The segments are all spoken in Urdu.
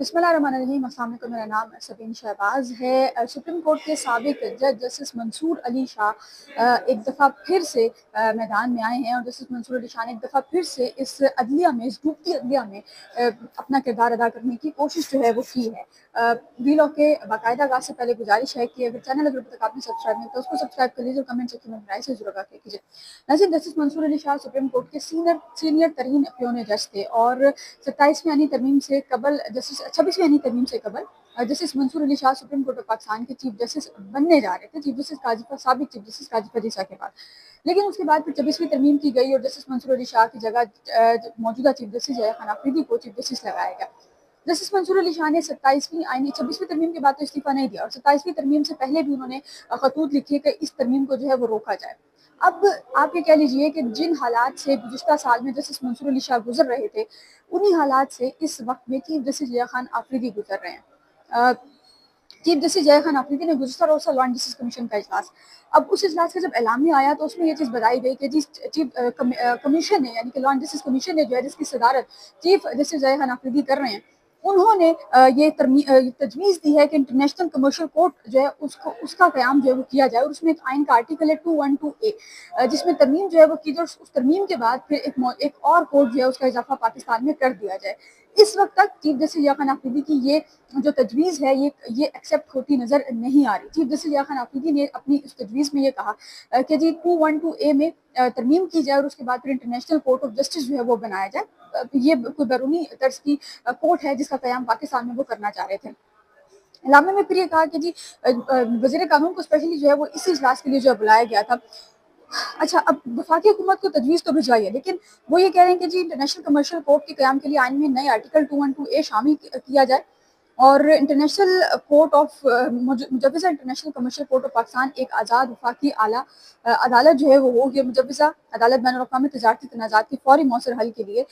بسم اللہ الرحمن الرحیم۔ السلام علیکم، میرا نام سبین شہباز ہے۔ سپریم کورٹ کے سابق جج جسٹس منصور علی شاہ ایک دفعہ پھر سے میدان میں آئے ہیں، اور جسٹس منصور علی شاہ نے ایک دفعہ پھر سے اس عدلیہ میں، اس ڈوبتی عدلیہ میں اپنا کردار ادا کرنے کی کوشش جو ہے وہ کی ہے۔ وی لاک کے باقاعدہ آغاز سے پہلے گزارش ہے کہ اگر چینل اگر ابھی تک آپ نے سبسکرائب نہیں تو اس کو سبسکرائب کر لیجیے اور کمنٹ سیکشن میں رائے سے ضرور آگے کیجیے۔ ناظرین، جسٹس منصور علی شاہ سپریم کورٹ کے سینئر ترین پیون جج تھے، اور 27ویں آئینی ترمیم سے قبل 26ویں آئینی ترمیم سے قبل justice Mansoor Ali Shah supreme court of Pakistan کے چیف جسٹس بننے جا رہے تھے، چیف جسٹس سابق چیف جسٹس قاضی فرید عیسیٰ کے بعد۔ لیکن اس کے بعد پھر 26ویں ترمیم کی گئی اور جسٹس منصور علی شاہ کی جگہ موجودہ چیف جسٹس خان آفریدی کو چیف جسٹس لگایا گیا۔ جسٹس منصور علی شاہ نے 26ویں ترمیم کے بعد تو استعفیٰ نہیں دیا، اور 27ویں ترمیم سے پہلے بھی انہوں نے خطوط لکھے کہ اس ترمیم کو جو ہے وہ روکا جائے۔ اب آپ یہ کہہ لیجئے کہ جن حالات سے گزشتہ سال میں جسٹس منصور علی شاہ گزر رہے تھے، انہی حالات سے اس وقت میں چیف جسٹس ضیاء خان آفریدی گزر رہے ہیں۔ چیف جسٹس ضیاء خان آفریدی نے گزشتہ روز لا اینڈ جسٹس کمیشن کا اجلاس، اب اس اجلاس کا جب اعلامیہ آیا تو اس میں یہ چیز بتائی گئی کہ جس چیف کمیشن نے، یعنی کہ لا اینڈ جسٹس کمیشن نے جو ہے جس کی صدارت چیف جسٹس ضیاء خان آفریدی کر رہے ہیں، انہوں نے یہ تجویز دی ہے کہ انٹرنیشنل کمرشل کورٹ جو ہے اس کا قیام جو ہے وہ کیا جائے، اور اس میں ایک آئین کا آرٹیکل ہے 212A، جس میں ترمیم جو ہے وہ کی جائے، اس ترمیم کے بعد پھر ایک اور کورٹ جو ہے اس کا اضافہ پاکستان میں کر دیا جائے۔ اس وقت تک چیف جسٹس ضیاء خان آفریدی کی یہ جو تجویز ہے یہ ایکسیپٹ ہوتی نظر نہیں آ رہی۔ چیف جسٹس ضیاء خان آفریدی نے اپنی اس تجویز میں یہ کہا کہ جی 212A میں ترمیم کی جائے، اور اس کے بعد پھر انٹرنیشنل کورٹ آف جسٹس جو ہے وہ بنایا جائے۔ یہ کوئی بیرونی طرز کی کورٹ ہے جس کا قیام پاکستان میں وہ کرنا چاہ رہے تھے۔ اعلامیہ میں پھر یہ کہا کہ جی وزیر قانون کو اسپیشلی جو ہے وہ اسی اجلاس کے لیے جو ہے بلایا گیا تھا۔ اچھا، اب وفاقی حکومت کو تجویز تو بھجوائی ہے، لیکن وہ یہ کہہ رہے ہیں کہ جی انٹرنیشنل کمرشل کورٹ کے قیام کے لیے آئین میں نئے آرٹیکل 212A شامل کیا جائے، اور انٹرنیشنل کورٹ آف مجوزہ international commercial court of Pakistan ایک آزاد وفاقی اعلیٰ عدالت جو ہے وہ ہوگی۔ مجوزہ عدالت بین الاقوامی تجارتی تنازعات کے فوری مؤثر حل کے لیے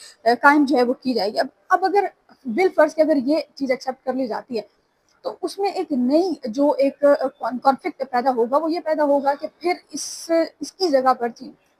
قائم جو ہے وہ کی جائے گی۔ اب اگر بالفرض کہ اگر یہ چیز ایکسیپٹ کر لی جاتی ہے تو اس میں ایک نئی جو ایک کانفلکٹ پیدا ہوگا، وہ یہ پیدا ہوگا کہ پھر اس کی جگہ پر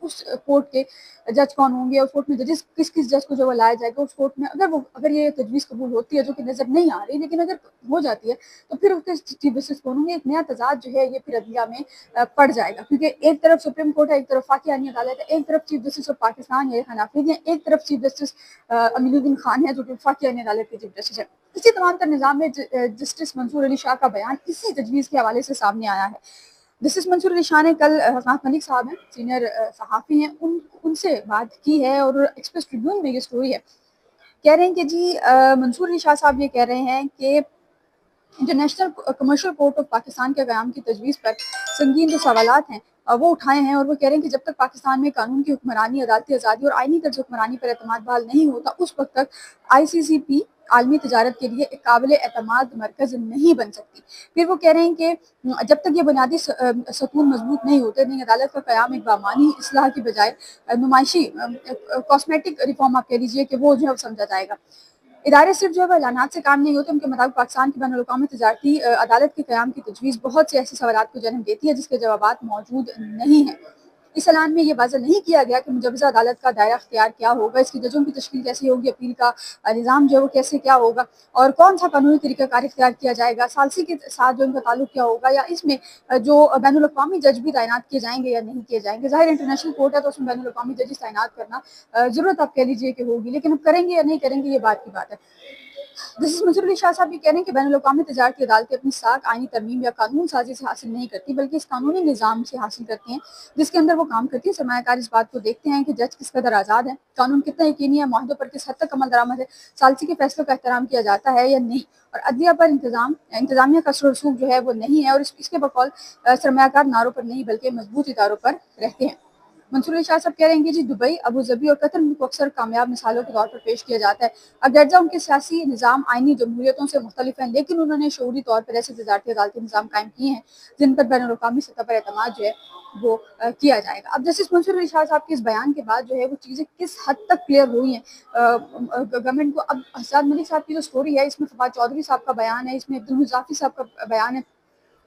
اس کورٹ کے جج کون ہوں گے، اس کورٹ میں ججز کس جج کو جو وہ لایا جائے گا اس کورٹ میں۔ اگر یہ تجویز قبول ہوتی ہے، جو کہ نظر نہیں آ رہی، لیکن اگر ہو جاتی ہے تو پھر اس کے چیف جسٹس کون ہوں گے، ایک نیا تضاد جو ہے یہ پھر عدلیہ میں پڑ جائے گا، کیونکہ ایک طرف سپریم کورٹ ہے، ایک طرف وفاقی اعلیٰ عدالت ہے، ایک طرف chief justice of Pakistan Zia Khan Afridi ہیں، ایک طرف چیف جسٹس امین الدین خان ہے جو کہ وفاقی اعلیٰ عدالت کے چیف جسٹس ہے۔ اسی تمام تر نظام میں جسٹس منصور علی شاہ کا بیان اسی تجویز کے حوالے سے سامنے آیا ہے۔ جسٹس منصور علی شاہ نے کل حسنات ملک صاحب ہیں، سینئر صحافی ہیں، ان سے بات کی ہے، اور ایکسپریس ٹریبیون میں یہ سٹوری ہے۔ کہہ رہے ہیں کہ جی منصور علی شاہ صاحب یہ کہہ رہے ہیں کہ international commercial court of Pakistan کے قیام کی تجویز پر سنگین جو سوالات ہیں وہ اٹھائے ہیں، اور وہ کہہ رہے ہیں کہ جب تک پاکستان میں قانون کی حکمرانی، عدالتی آزادی اور آئینی طرز حکمرانی پر اعتماد بحال نہیں ہوتا، اس وقت تک ICCP عالمی تجارت کے لیے ایک قابل اعتماد مرکز نہیں بن سکتی۔ پھر وہ کہہ رہے ہیں کہ جب تک یہ بنیادی ستون مضبوط نہیں ہوتے، نہیں عدالت کا قیام ایک بامانی اصلاح کی بجائے نمائشی کاسمیٹک ریفارم آپ کہہ لیجیے کہ وہ جو ہے سمجھا جائے گا۔ ادارے صرف جو ہے وہ اعلانات سے کام نہیں ہوتے، ان کے مطابق پاکستان کی بین الاقوامی تجارتی عدالت کے قیام کی تجویز بہت سے ایسے سوالات کو جنم دیتی ہے جس کے جوابات موجود نہیں ہیں۔ اس اعلان میں یہ واضح نہیں کیا گیا کہ مجوزہ عدالت کا دائرہ اختیار کیا ہوگا، اس کی ججوں کی تشکیل کیسی ہوگی، اپیل کا نظام جو ہے وہ کیسے کیا ہوگا، اور کون سا قانونی طریقہ کار اختیار کیا جائے گا، ثالثی کے ساتھ جو ان کا تعلق کیا ہوگا، یا اس میں جو بین الاقوامی جج بھی تعینات کیے جائیں گے یا نہیں کیے جائیں گے۔ ظاہر انٹرنیشنل کورٹ ہے تو اس میں بین الاقوامی ججز تعینات کرنا ضرورت آپ کہہ لیجیے کہ ہوگی، لیکن اب کریں گے یا نہیں کریں گے یہ بات کی بات ہے۔ جسٹس منصور علی شاہ صاحب یہ کہہ رہے ہیں کہ بین الاقوامی تجارتی عدالتیں اپنی ساکھ آئینی ترمیم یا قانون سازی سے حاصل نہیں کرتی، بلکہ اس قانونی نظام سے حاصل کرتی ہیں جس کے اندر وہ کام کرتی ہیں۔ سرمایہ کار اس بات کو دیکھتے ہیں کہ جج کس قدر آزاد ہے، قانون کتنا یقینی ہے، معاہدوں پر کس حد تک عمل درآمد ہے، ثالثی کے فیصلوں کا احترام کیا جاتا ہے یا نہیں، اور عدلیہ پر انتظامیہ کا اثر و رسوخ جو ہے وہ نہیں ہے، اور اس کے بقول سرمایہ کار نعروں پر نہیں بلکہ مضبوط اداروں پر رہتے ہیں۔ منصور علی شاہ صاحب کہہ رہے ہیں کہ جی دبئی، ابوظہبی اور قطر کو اکثر کامیاب مثالوں کے طور پر پیش کیا جاتا ہے، اگرچہ ان کے سیاسی نظام آئینی جمہوریتوں سے مختلف ہیں، لیکن انہوں نے شعوری طور پر ایسے تجارتی عدالتی نظام قائم کیے ہیں جن پر بین الاقوامی سطح پر اعتماد جو ہے وہ کیا جائے گا۔ اب جسٹس منصور علی شاہ صاحب کے اس بیان کے بعد جو ہے وہ چیزیں کس حد تک کلیئر ہوئی ہیں گورنمنٹ کو۔ اب حسنات ملک صاحب کی جو سٹوری ہے، اس میں فواد چودھری صاحب کا بیان ہے، اس میں عبدالمضافی صاحب کا بیان ہے،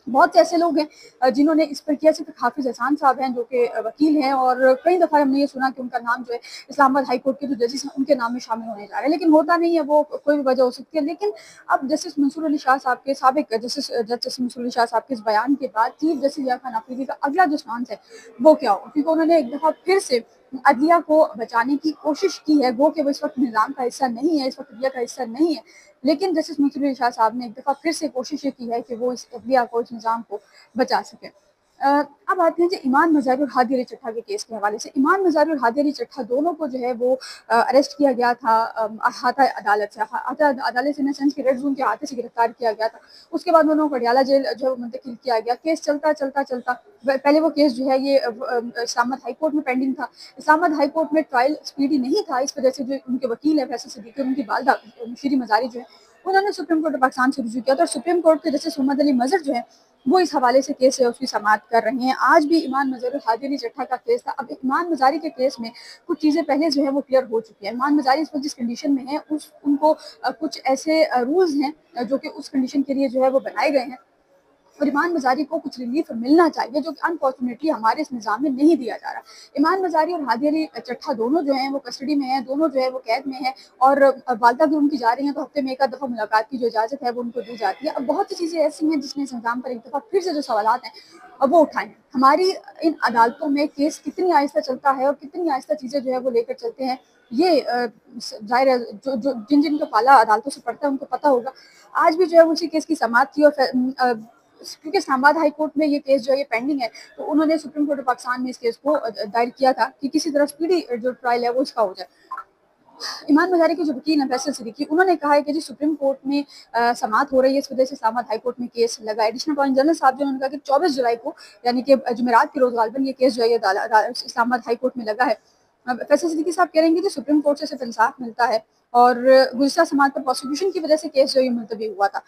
بہت سے ایسے لوگ ہیں جنہوں نے اس پر کیا، صرف حافظ احسان صاحب ہیں جو کہ وکیل ہیں، اور کئی دفعہ ہم نے یہ سنا کہ ان کا نام جو ہے اسلام آباد ہائی کورٹ کے جو ججز ہیں ان کے نام میں شامل ہونے جا رہا ہے، لیکن ہوتا نہیں ہے، وہ کوئی بھی وجہ ہو سکتی ہے۔ لیکن اب جسٹس منصور علی شاہ صاحب کے سابق جسٹس منصور علی شاہ صاحب کے اس بیان کے بعد چیف جسٹس ضیاء خان آفریدی کا اگلا جو سٹانس ہے وہ کیا ہو، کیونکہ انہوں نے ایک دفعہ پھر سے عدلیہ کو بچانے کی کوشش کی ہے، وہ کہ وہ اس وقت نظام کا حصہ نہیں ہے، اس وقت عدلیہ کا حصہ نہیں ہے، لیکن جسٹس منصور علی شاہ صاحب نے ایک دفعہ پھر سے کوشش یہ کی ہے کہ وہ اس عدلیہ کو، اس نظام کو بچا سکے۔ اب آتے ہیں جی ایمان مظاہر اور ہادی علی چٹھا کے کیس کے حوالے سے۔ ایمان مظاہر اور ہادی علی چٹھا دونوں کو جو ہے وہ اریسٹ کیا گیا تھا احاطہ عدالت سے، احاطہ عدالت سے ان سینس کہ ریڈ زون کے احاطے سے گرفتار کیا گیا تھا۔ اس کے بعد انہوں کو اڈیالہ جیل جو ہے وہ منتقل کیا گیا۔ کیس چلتا چلتا چلتا پہلے وہ کیس جو ہے یہ اسلام آباد ہائی کورٹ میں پینڈنگ تھا۔ اسلام آباد ہائی کورٹ میں ٹرائل اسپیڈی نہیں تھا، اس وجہ سے جو ان کے وکیل ہیں فیصل صدیقی، ان کی والدہ شیریں مزاری جو ہے انہوں نے سپریم کورٹ پاکستان سے رجوع کیا تھا، اور سپریم کورٹ کے جسٹس محمد علی مظہر جو ہے وہ اس حوالے سے کیس ہے اس کی سماعت کر رہے ہیں۔ آج بھی ایمان مظہر اور ہادی علی چٹھا کا کیس تھا۔ اب ایمان مظاہر کے کیس میں کچھ چیزیں پہلے جو ہے وہ کلیئر ہو چکی ہیں۔ ایمان مظاہر اس وقت جس کنڈیشن میں ہیں ان کو کچھ ایسے رولز ہیں جو کہ اس کنڈیشن کے لیے جو ہے وہ بنائے گئے ہیں، اور ایمان مظاہری کو کچھ ریلیف ملنا چاہیے جو کہ انفارچونیٹلی ہمارے اس نظام میں نہیں دیا جا رہا۔ ایمان مظاہری اور ہادی علی چٹھا دونوں جو ہیں وہ کسٹڈی میں ہیں، دونوں جو ہے وہ قید میں ہیں، اور والدہ بھی ان کی جا رہی ہیں تو ہفتے میں ایک آدھ دفعہ ملاقات کی جو اجازت ہے وہ ان کو دی جاتی ہے۔ اب بہت سی چیزیں ایسی ہیں جس نے اس نظام پر ایک دفعہ پھر سے جو سوالات ہیں وہ اٹھائے ہیں۔ ہماری ان عدالتوں میں کیس کتنی آہستہ چلتا ہے اور کتنی آہستہ چیزیں جو ہے وہ لے کر چلتے ہیں، یہ ظاہر ہے جن کو پالا عدالتوں سے پڑھتا ہے ان کو پتہ ہوگا۔ آج بھی جو ہے اسی کیس کی سماعت تھی، اور کیونکہ اسلام آباد ہائی کورٹ میں یہ کیس جو ہے یہ پینڈنگ ہے، تو انہوں نے سپریم کورٹ آف پاکستان میں اس کیس کو دائر کیا تھا کہ کسی طرح اسپیڈی جو ٹرائل ہے وہ اس کا ہو جائے۔ ایمان مظاہری کے جو وکیل ہیں فیصل صدیقی، انہوں نے کہا ہے کہ جی سپریم کورٹ میں سماعت ہو رہی ہے، اس وجہ سے اسلام آباد ہائی کورٹ میں کیس لگا ہے۔ ایڈیشنل اٹارنی جنرل صاحب جو انہوں نے کہا کہ 24 جولائی کو یعنی کہ جمعرات کے روز غالباً یہ کیس جو ہے اسلام آباد ہائی کورٹ میں لگا ہے۔ فیصل صدیقی صاحب کہہ رہے ہیں کہ سپریم کورٹ سے صرف انصاف ملتا ہے، اور گزشتہ سماعت پر پروسیکیوشن کی وجہ سے کیس جو یہ ملتوی ہوا تھا۔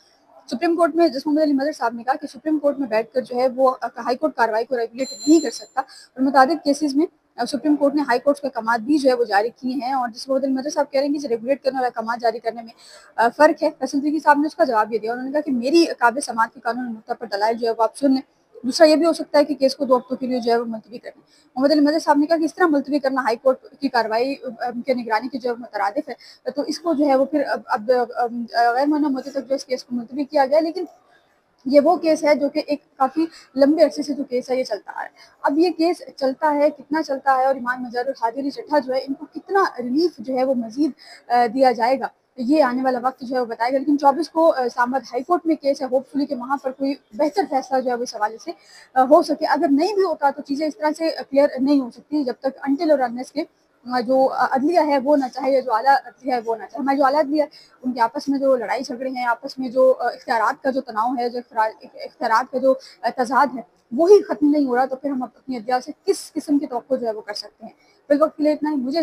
سپریم کورٹ میں جس محمد علی مظہر صاحب نے کہا کہ سپریم کورٹ میں بیٹھ کر جو ہے وہ ہائی کورٹ کارروائی کو ریگولیٹ نہیں کر سکتا، اور متعدد کیسز میں سپریم کورٹ نے ہائی کورٹ کے احکامات بھی جو ہے وہ جاری کیے ہیں، اور جس محمد علی مظہر صاحب کہہ رہے ہیں کہ ریگولیٹ کرنے اور احکامات جاری کرنے میں فرق ہے۔ فیصل صدیقی صاحب نے اس کا جواب یہ دیا، انہوں نے کہا کہ میری قابل سماعت کے قانون نقطہ پر دلائل جو ہے وہ آپ سن لیں۔ دوسرا یہ بھی ہو سکتا ہے کہ کیس کو 2 ہفتوں کے لیے جو ہے وہ ملتوی کریں۔ محمد علی مظہر صاحب نے کہا کہ اس طرح ملتوی کرنا ہائی کورٹ کی کارروائی کے نگرانی کی جو ہے مترادف ہے، تو اس کو جو ہے وہ پھر اب غیر معینہ مدت تک جو اس کیس کو ملتوی کیا گیا، لیکن یہ وہ کیس ہے جو کہ ایک کافی لمبے عرصے سے جو کیس ہے یہ چلتا آ رہا ہے۔ اب یہ کیس چلتا ہے، کتنا چلتا ہے، اور ایمان مظاہر اور ہادی علی چٹھا جو ہے ان کو کتنا ریلیف جو ہے وہ مزید دیا جائے گا، یہ آنے والا وقت جو ہے وہ بتائے گا۔ لیکن 24 کو اسلام آباد ہائی کورٹ میں کیس ہے، ہوپ فلی کہ وہاں پر کوئی بہتر فیصلہ جو ہے وہ اس حوالے سے ہو سکے۔ اگر نہیں بھی ہوتا تو چیزیں اس طرح سے کلیئر نہیں ہو سکتی جب تک انٹل اور انلیس کے جو عدلیہ ہے وہ نہ چاہے، یا جو اعلیٰ عدلیہ ہے وہ نہ چاہے۔ ہمارے جو اعلیٰ عدلیہ ان کے آپس میں جو لڑائی جھگڑے ہیں، آپس میں جو اختیارات کا جو تناؤ ہے، جو اختیارات کا جو تضاد ہے وہی ختم نہیں ہو رہا، تو پھر ہم اپنی عدلیہ سے کس قسم کی توقع جو ہے وہ کر سکتے ہیں۔ فی الوقت کے لیے اتنا ہی، مجھے